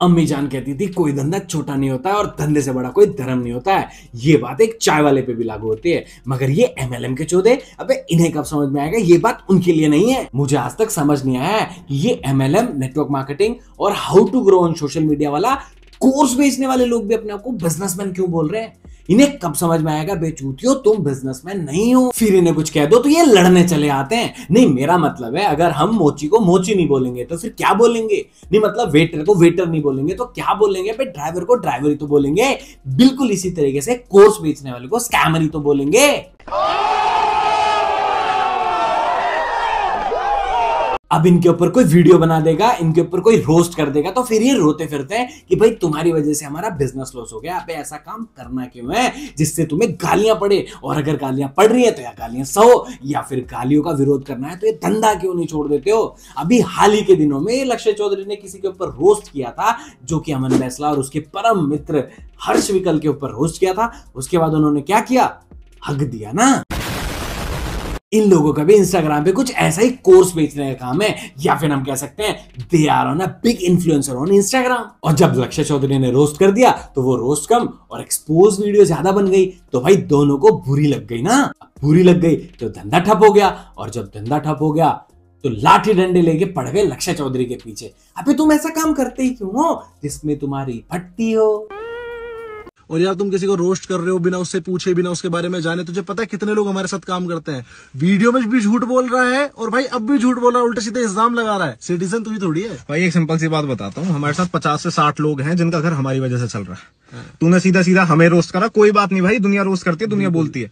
अम्मी जान कहती थी कोई धंधा छोटा नहीं होता है और धंधे से बड़ा कोई धर्म नहीं होता है। ये बात एक चाय वाले पे भी लागू होती है। मगर ये एमएलएम के चौधे, अबे इन्हें कब समझ में आएगा ये बात उनके लिए नहीं है। मुझे आज तक समझ नहीं आया ये एमएलएम, नेटवर्क मार्केटिंग और how to grow on social media वाला कोर्स बेचने वाले लोग भी अपने आप को बिजनेसमैन क्यों बोल रहे हैं। इन्हें कब समझ में आएगा बेचूतियो तुम बिजनेसमैन नहीं हो। फिर इन्हें कुछ कह दो तो ये लड़ने चले आते हैं। नहीं, मेरा मतलब है अगर हम मोची को मोची नहीं बोलेंगे तो फिर क्या बोलेंगे। नहीं मतलब वेटर को वेटर नहीं बोलेंगे तो क्या बोलेंगे। भाई ड्राइवर को ड्राइवर ही तो बोलेंगे। बिल्कुल इसी तरीके से कोर्स बेचने वाले को स्कैमर ही तो बोलेंगे। अब इनके ऊपर कोई वीडियो बना देगा, इनके ऊपर कोई रोस्ट कर देगा तो फिर ये रोते फिरते हैं कि भाई तुम्हारी वजह से हमारा बिजनेस लॉस हो गया। अबे ऐसा काम करना क्यों है जिससे तुम्हें गालियां पड़े, और अगर गालियां पड़ रही है तो या गालियां सहो या फिर गालियों का विरोध करना है तो ये धंधा क्यों नहीं छोड़ देते हो। अभी हाल ही के दिनों में लक्ष्य चौधरी ने किसी के ऊपर रोस्ट किया था जो कि अमन बैसला और उसके परम मित्र हर्ष विकल के ऊपर रोस्ट किया था। उसके बाद उन्होंने क्या किया, हक दिया ना। इन लोगों का भी इंस्टाग्राम पे कुछ ऐसा ही कोर्स बेचने का काम है, या फिर हम कह सकते हैं they are on a big influencer on Instagram. और जब लक्ष्य चौधरी ने रोस्ट कर दिया तो वो रोस्ट कम और एक्सपोज वीडियो ज्यादा बन गई, तो भाई दोनों को बुरी लग गई ना। बुरी लग गई तो धंधा ठप हो गया, और जब धंधा ठप हो गया तो लाठी डंडे लेके पड़ गए लक्ष्य चौधरी के पीछे। अबे तुम ऐसा काम करते ही क्यों हो जिसमें तुम्हारी भट्टी हो। और यार तुम किसी को रोस्ट कर रहे हो बिना उससे पूछे, बिना उसके बारे में जाने। तुझे पता है कितने लोग हमारे साथ काम करते हैं, वीडियो में भी झूठ बोल रहा है और भाई अब भी झूठ बोल रहा है, उल्टे सीधे इल्जाम लगा रहा है। सिटीजन तुझे थोड़ी है भाई। एक सिंपल सी बात बताता हूँ, हमारे साथ 50 से 60 लोग हैं जिनका घर हमारी वजह से चल रहा है। तूने सीधा सीधा हमें रोस्ट करा, कोई बात नहीं भाई, दुनिया रोस्ट करती है, दुनिया बोलती है।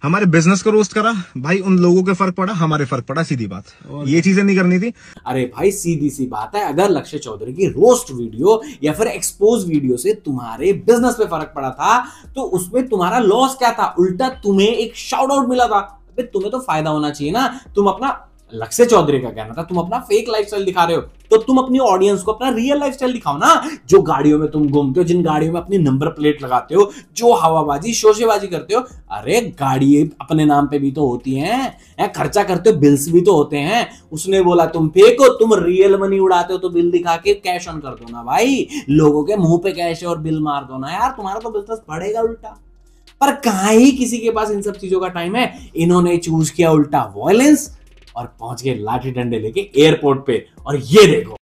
हमारे बिजनेस को रोस्ट करा भाई, उन लोगों के फर्क पड़ा, हमारे फर्क पड़ा, सीधी बात। ये चीजें नहीं करनी थी। अरे भाई सीधी सी बात है, अगर लक्ष्य चौधरी की रोस्ट वीडियो या फिर एक्सपोज वीडियो से तुम्हारे बिजनेस पे फर्क पड़ा था तो उसमें तुम्हारा लॉस क्या था। उल्टा तुम्हें एक शाउट आउट मिला था। अबे तुम्हें तो फायदा होना चाहिए ना। तुम अपना, लक्ष्य चौधरी का कहना था, तुम अपना फेक लाइफस्टाइल दिखा रहे हो तो तुम अपनी ऑडियंस को अपना रियल लाइफस्टाइल दिखाओ ना। जो गाड़ियों में तुम घूमते हो, जिन गाड़ियों में अपनी नंबर प्लेट लगाते हो, जो हवाबाजी शोशेबाजी करते हो, अरे गाड़ी अपने नाम पे भी तो होती हैं, खर्चा करते हो, बिल्स भी तो होते हैं। उसने बोला तुम फेक हो, तुम रियल मनी उड़ाते हो तो बिल दिखा के कैश ऑन कर दो ना भाई। लोगों के मुंह पे कैश और बिल मार दो ना यार, तुम्हारा तो बिजनेस बढ़ेगा उल्टा। पर कहां ही किसी के पास इन सब चीजों का टाइम है। इन्होंने चूज किया उल्टा वायलेंस और पहुंच गए लाठी डंडे लेके एयरपोर्ट पे। और ये देखो,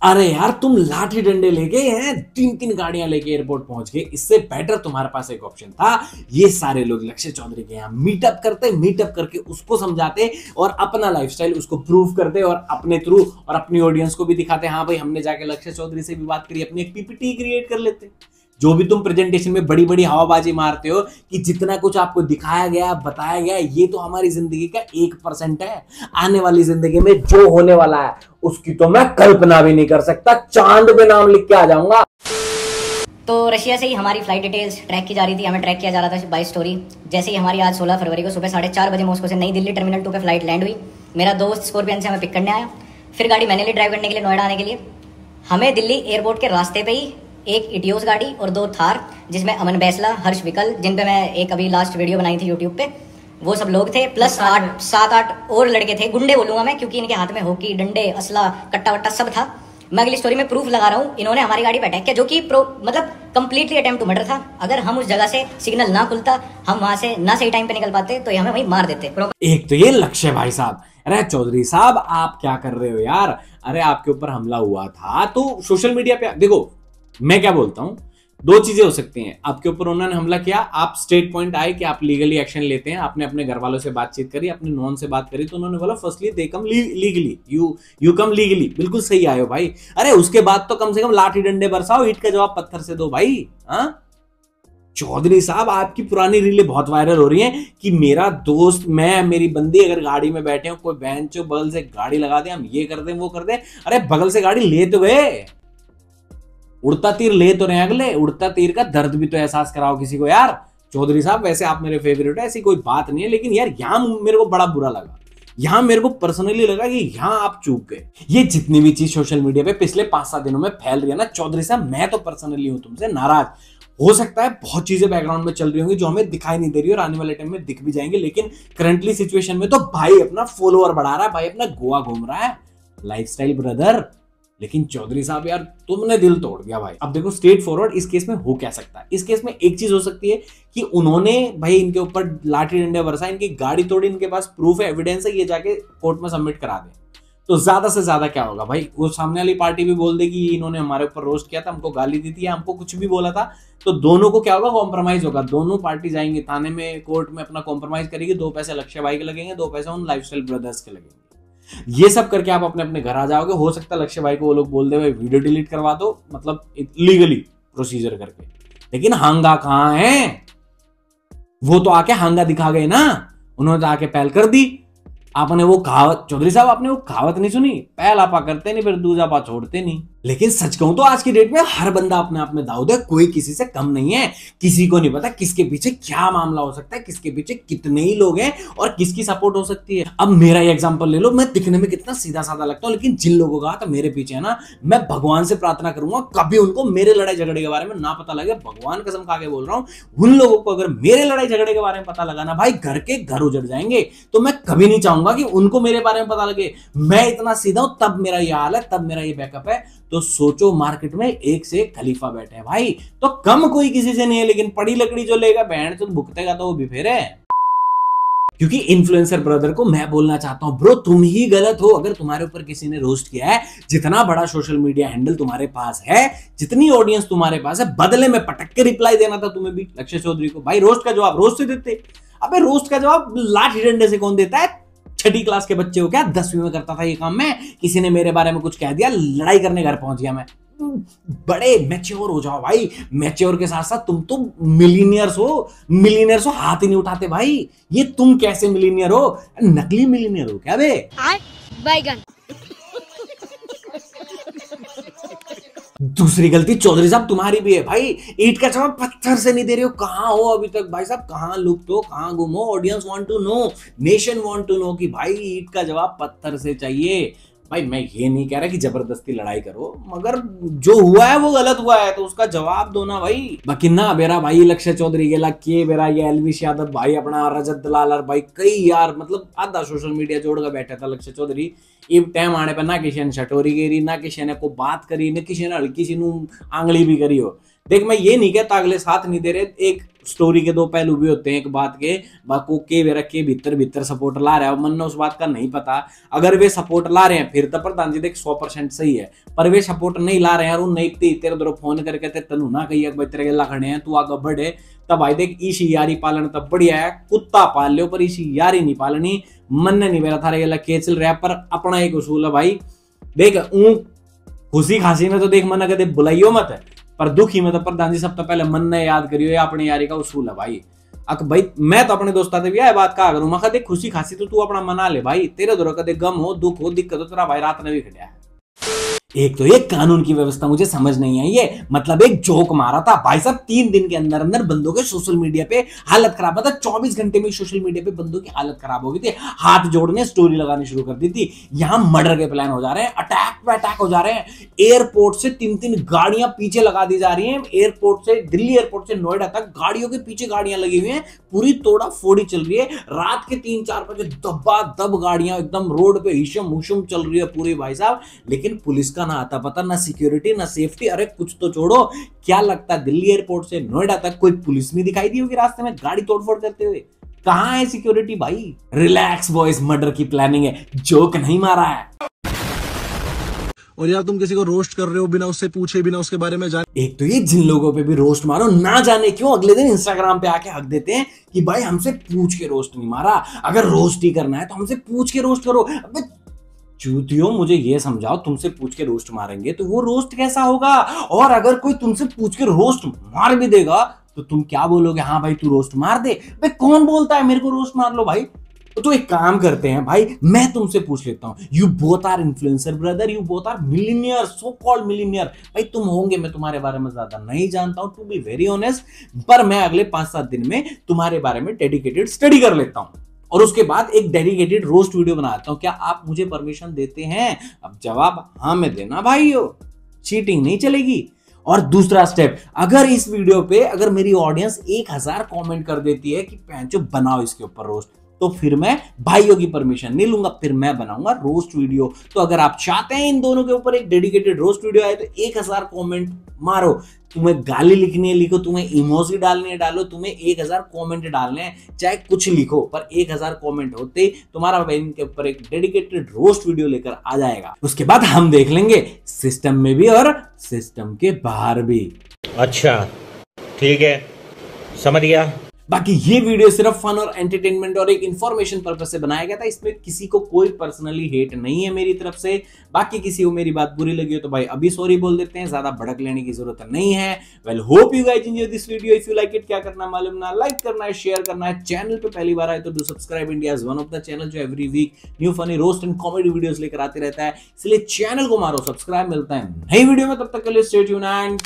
अरे यार तुम लाठी डंडे लेके हैं, 3-3 गाड़ियां लेके एयरपोर्ट पहुंच गए। इससे बेटर तुम्हारे पास एक ऑप्शन था। ये सारे लोग लक्ष्य चौधरी के यहाँ मीटअप करते, मीटअप करके उसको समझाते और अपना लाइफस्टाइल उसको प्रूव करते और अपने थ्रू और अपनी ऑडियंस को भी दिखाते, हाँ भाई हमने जाके लक्ष्य चौधरी से भी बात करी, अपनी एक पीपीटी क्रिएट कर लेते। जो भी तुम प्रेजेंटेशन में बड़ी बड़ी हवाबाजी मारते हो कि जितना कुछ आपको दिखाया गया, बताया गया, ये तो हमारी जिंदगी का 1% है। आने वाली जिंदगी में जो होने वाला है उसकी तो मैं कल्पना भी नहीं कर सकता। चांद पे नाम लिख के आ जाऊंगा। तो रशिया से ही हमारी फ्लाइट डिटेल्स ट्रैक की जा रही थी, हमें ट्रैक किया जा रहा था बाय स्टोरी। जैसे ही हमारी आज 16 फरवरी को सुबह 4:30 बजे मॉस्को से नई दिल्ली टर्मिनल 2 पे फ्लाइट लैंड हुई। मेरा दोस्त स्कॉर्पियन से हमें पिक करने आया, फिर गाड़ी मैंने ली ड्राइव करने के लिए नोएडा आने के लिए। हमें दिल्ली एयरपोर्ट के रास्ते पे ही एक इटियोस गाड़ी और 2 थार, जिसमें अमन बैसला, हर्ष विकल, जिन पे मैं एक अभी लास्ट वीडियो बनाई थी यूट्यूब पे, वो सब लोग थे, प्लस 7-8 और लड़के थे। गुंडे बोलूंगा मैं क्योंकि इनके हाथ में हॉकी, डंडे, असला, कट्टा वट्टा सब था। मैं अगली स्टोरी में प्रूफ लगा रहा हूँ। इन्होंने हमारी गाड़ी पे अटैक किया, जो कि मतलब कंप्लीटली अटेम्प्ट टू मर्डर था। अगर हम उस जगह से सिग्नल ना खुलता, हम वहां से ना सही टाइम पे निकल पाते, तो हमें वहीं मार देते। एक तो ये लक्ष्य भाई साहब, अरे चौधरी साहब आप क्या कर रहे हो यार। अरे आपके ऊपर हमला हुआ था तो सोशल मीडिया पे देखो, मैं क्या बोलता हूं, 2 चीजें हो सकती हैं। आपके ऊपर उन्होंने हमला किया, आप स्टेट पॉइंट आए कि आप लीगली एक्शन लेते हैं, आपने अपने घर वालों से बातचीत करी, अपने नॉन से बात करी, तो उन्होंने बोला firstly they come legally, you come legally. बिल्कुल सही आए हो भाई। अरे उसके बाद तो कम से कम लाठी डंडे बरसाओ, ईंट का जवाब पत्थर से दो भाई। हाँ चौधरी साहब आपकी पुरानी रीलें बहुत वायरल हो रही हैं कि मेरा दोस्त, मैं, मेरी बंदी अगर गाड़ी में बैठे हो, कोई बहन चो बगल से गाड़ी लगा दे, हम ये कर दें वो कर दें। अरे बगल से गाड़ी ले तो गए, उड़ता तीर ले तो रहे अगले, उड़ता तीर का दर्द भी तो एहसास कराओ किसी को यार। चौधरी साहब वैसे आप मेरे फेवरेट है, ऐसी कोई बात नहीं है, लेकिन यार यहाँ मेरे को बड़ा बुरा लगा, यहाँ मेरे को पर्सनली लगा कि यहाँ आप चूक गए। ये जितनी भी चीज सोशल मीडिया पे पिछले 5-7 दिनों में फैल रही है ना चौधरी साहब, मैं तो पर्सनली हूं तुमसे नाराज। हो सकता है बहुत चीजें बैकग्राउंड में चल रही होंगी जो हमें दिखाई नहीं दे रही और आने वाले टाइम में दिख भी जाएंगे, लेकिन करंटली सिचुएशन में तो भाई अपना फॉलोअर बढ़ा रहा है, भाई अपना गोवा घूम रहा है, लाइफस्टाइल ब्रदर। लेकिन चौधरी साहब यार तुमने दिल तोड़ दिया भाई। अब देखो स्ट्रेट फॉरवर्ड इस केस में हो क्या सकता है, इस केस में एक चीज हो सकती है कि उन्होंने भाई इनके ऊपर लाठी डंडे बरसा, इनकी गाड़ी तोड़ी, इनके पास प्रूफ है, एविडेंस है, ये जाके कोर्ट में सबमिट करा दे। तो ज्यादा से ज्यादा क्या होगा भाई, वो सामने वाली पार्टी भी बोल देगी इन्होंने हमारे ऊपर रोस्ट किया था, हमको गाली दी थी, हमको कुछ भी बोला था, तो दोनों को क्या होगा, कॉम्प्रोमाइज होगा। दोनों पार्टी जाएंगे थाने में, कोर्ट में अपना कॉम्प्रोमाइज करेगी, 2 पैसे लक्ष्य भाई के लगेंगे, 2 पैसे उन लाइफस्टाइल ब्रदर्स के लगेंगे। ये सब करके आप अपने अपने घर आ जाओगे। हो सकता है लक्ष्य भाई को वो लोग बोल दे भाई वीडियो डिलीट करवा दो, मतलब लीगली प्रोसीजर करके, लेकिन हांगा कहां है, वो तो आके हांगा दिखा गए ना, उन्होंने तो आके पहल कर दी। आपने वो कहावत, चौधरी साहब आपने वो कहावत नहीं सुनी, पहला पा करते नहीं फिर दूजा पा छोड़ते नहीं। लेकिन सच कहूं तो आज की डेट में हर बंदा अपने आप में दाऊद है, कोई किसी से कम नहीं है। किसी को नहीं पता किसके पीछे क्या मामला हो सकता है, किसके पीछे कितने ही लोग हैं और किसकी सपोर्ट हो सकती है। अब मेरा ही एग्जांपल ले लो, मैं दिखने में कितना सीधा साधा लगता हूं, लेकिन जिन लोगों का तो मेरे पीछे है ना, मैं भगवान से प्रार्थना करूंगा कभी उनको मेरे लड़ाई झगड़े के बारे में ना पता लगे। भगवान कसम खा के बोल रहा हूं, उन लोगों को अगर मेरे लड़ाई झगड़े के बारे में पता लगा ना भाई, घर के घर उजड़ जाएंगे। तो मैं कभी नहीं चाहूंगा कि उनको मेरे बारे में पता लगे। मैं इतना सीधा हूं तब मेरा ये हाल है, तब मेरा ये बैकअप है। तो सोचो मार्केट में एक से एक खलीफा बैठे हैं भाई, तो कम कोई किसी से नहीं है, लेकिन पड़ी लकड़ी जो लेगा बहन तो भुगतेगा तो वो भी फिर है। क्योंकि इन्फ्लुएंसर ब्रदर को मैं बोलना चाहता हूं, ब्रो तुम ही गलत हो अगर तुम्हारे ऊपर किसी ने रोस्ट किया है। जितना बड़ा सोशल मीडिया हैंडल तुम्हारे पास है, जितनी ऑडियंस तुम्हारे पास है, बदले में पटक के रिप्लाई देना था तुम्हें भी लक्ष्य चौधरी को। भाई रोस्ट का जवाब रोस्ट से देते, अबे रोस्ट का जवाब लाठी डंडे से कौन देता है? 6ठी क्लास के बच्चे हो क्या? 10वीं में करता था ये काम मैं, किसी ने मेरे बारे में कुछ कह दिया, लड़ाई करने घर पहुंच गया मैं। बड़े मैच्योर हो जाओ भाई, मैच्योर के साथ साथ तुम तो मिलीनियर्स हो, हाथ ही नहीं उठाते भाई। ये तुम कैसे मिलीनियर हो? नकली मिलीनियर हो क्या बे? बैगन। दूसरी गलती चौधरी साहब तुम्हारी भी है भाई, ईंट का जवाब पत्थर से नहीं दे रहे हो। कहां हो अभी तक भाई साहब, कहां लुप्त हो, कहां गुम हो? Audience want to know, nation want to know कि भाई ईंट का जवाब पत्थर से चाहिए। भाई मैं ये नहीं कह रहा कि जबरदस्ती लड़ाई करो, मगर जो हुआ है वो गलत हुआ है तो उसका जवाब दो ना भाई। बाकी ना बेरा भाई लक्ष्य चौधरी गेला के बेरा ये एलविश यादव भाई, अपना रजत दलाल भाई, कई यार मतलब आधा सोशल मीडिया जोड़ कर बैठा था लक्ष्य चौधरी। ये टाइम आने पर ना किसी ने छटोरी गेरी, ना किसी ने को बात करी, ना किसी ने हल्की सी आंगली भी करी हो। देख मैं ये नहीं कहता अगले साथ नहीं दे रहे, एक स्टोरी के 2 पहलू भी होते हैं। एक बात के बाको के वे रखे भीतर सपोर्ट ला रहा है, मन ने उस बात का नहीं पता। अगर वे सपोर्ट ला रहे हैं फिर तो प्रधान जी देख 100% सही है, पर वे सपोर्ट नहीं ला रहे हैं और नहीं तेरे उधर फोन करके ते तनु ना कही भाई तेरे गला खड़े हैं, तू आगे बढ़े, तब भाई देख इसी यारी पालन तब बढ़िया है। कुत्ता पाल लो पर इसी यारी नहीं पालनी। मन ने नहीं मेरा थारे गला के चल रहा, पर अपना एक उसूल है भाई। देख खुशी खांसी में तो देख मन कदे बुलाइयो मत है, पर दुखी में तो प्रधान जी सबसे पहले मन ने याद करियो, ये अपने यारी का उसूल है भाई। अक भाई मैं तो अपने दोस्ता से भी यह बात कहा करूं, मैं कदे खुशी खांसी तो तू अपना मना ले भाई, तेरे दौर कदे गम हो, दुख हो, दिक्कत हो, तेरा भाई रात ने भी खड़ा है। एक तो ये कानून की व्यवस्था मुझे समझ नहीं आई है, मतलब एक जोक मारा था भाई साहब, 3 दिन के अंदर अंदर बंदों के सोशल मीडिया पे हालत खराब, मतलब 24 घंटे में सोशल मीडिया पे बंदों की हालत खराब हो गई थी। हाथ जोड़ने स्टोरी लगानी शुरू कर दी थी। यहां मर्डर के प्लान हो जा रहे हैं, अटैक पे अटैक हो जा रहे हैं। एयरपोर्ट से 3-3 गाड़ियां पीछे लगा दी जा रही हैं, एयरपोर्ट से दिल्ली एयरपोर्ट से नोएडा तक गाड़ियों के पीछे गाड़ियां लगी हुई हैं, पूरी तोड़ा फोड़ी चल रही है। रात के 3-4 बजे दबा दब गाड़ियां एकदम रोड पे हिशम हुशम चल रही है पूरी भाई साहब। लेकिन पुलिस का ना आता पता, ना सिक्योरिटी, ना सेफ्टी। अरे कुछ तो छोड़ो, क्या लगता है दिल्ली एयरपोर्ट से नोएडा तक कोई पुलिस नहीं दिखाई दी होगी रास्ते में गाड़ी तोड़फोड़ करते हुए? कहां है सिक्योरिटी भाई? रिलैक्स बॉयज, मर्डर की प्लानिंग है, जोक नहीं मारा है। और यार तुम किसी को रोस्ट कर रहे हो बिना उससे पूछे, बिना उसके बारे में जाने। एक तो ये जिन लोगों पे भी रोस्ट मारो, ना जाने क्यों अगले दिन इंस्टाग्राम पे आके हक देते हैं कि भाई हमसे पूछ के रोस्ट नहीं मारा। अगर रोस्ट ही करना है तो हमसे पूछ के रोस्ट करो। अबे चूतियों, मुझे ये समझाओ, तुमसे पूछ के रोस्ट मारेंगे तो वो रोस्ट कैसा होगा? और अगर कोई तुमसे पूछ के रोस्ट मार भी देगा तो तुम क्या बोलोगे? हाँ भाई तू रोस्ट मार दे। भाई कौन बोलता है मेरे को रोस्ट मार लो भाई? तो एक काम करते हैं भाई, मैं तुमसे पूछ लेता हूं, you both are influencer brother, you both are millionaire, so called millionaire. भाई तुम होंगे, मैं तुम्हारे बारे में ज्यादा नहीं जानता हूं, टू बी वेरी ऑनेस्ट, पर मैं अगले 5-7 दिन में तुम्हारे बारे में डेडिकेटेड स्टडी कर लेता हूं और उसके बाद एक डेडिकेटेड रोस्ट वीडियो बनाता हूं। क्या आप मुझे परमिशन देते हैं? अब जवाब हाँ में देना भाइयों, चीटिंग नहीं चलेगी। और दूसरा स्टेप, अगर इस वीडियो पे अगर मेरी ऑडियंस 1000 कमेंट कर देती है कि पैंचो बनाओ इसके ऊपर रोस्ट, तो फिर मैं भाइयों की परमिशन नहीं लूंगा, फिर मैं बनाऊंगा रोस्ट वीडियो। तो अगर आप चाहते हैं इन दोनों के ऊपर एक डेडिकेटेड रोस्ट वीडियो आए तो 1000 कमेंट मारो। तुम्हें गाली लिखनी है लिखो, तुम्हें इमोजी डालनी है डालो, तुम्हें 1000 कमेंट डालने हैं चाहे कुछ लिखो, पर 1000 कमेंट होते ही तुम्हारा भाई इनके ऊपर एक डेडिकेटेड रोस्ट वीडियो लेकर आ जाएगा। उसके बाद हम देख लेंगे सिस्टम में भी और सिस्टम के बाहर भी। अच्छा ठीक है, समझ गया। बाकी ये वीडियो सिर्फ फन और एंटरटेनमेंट और एक इंफॉर्मेशन पर्पस से बनाया गया था, इसमें किसी को कोई पर्सनली हेट नहीं है मेरी तरफ से। बाकी किसी को मेरी बात बुरी लगी हो तो भाई अभी सॉरी बोल देते हैं, ज्यादा भड़क लेने की जरूरत नहीं है। Well hope you guys enjoy this video, if you like it क्या करना मालूम ना, लाइक करना है, शेयर करना है, चैनल पे पहली बार आए तो do subscribe, India is one of the channel जो every week new funny roast and comedy videos लेकर आते रहता है, इसलिए चैनल को मारो सब्सक्राइब। मिलता है नई वीडियो में, तब तक के लिए स्टे ट्यून्ड एंड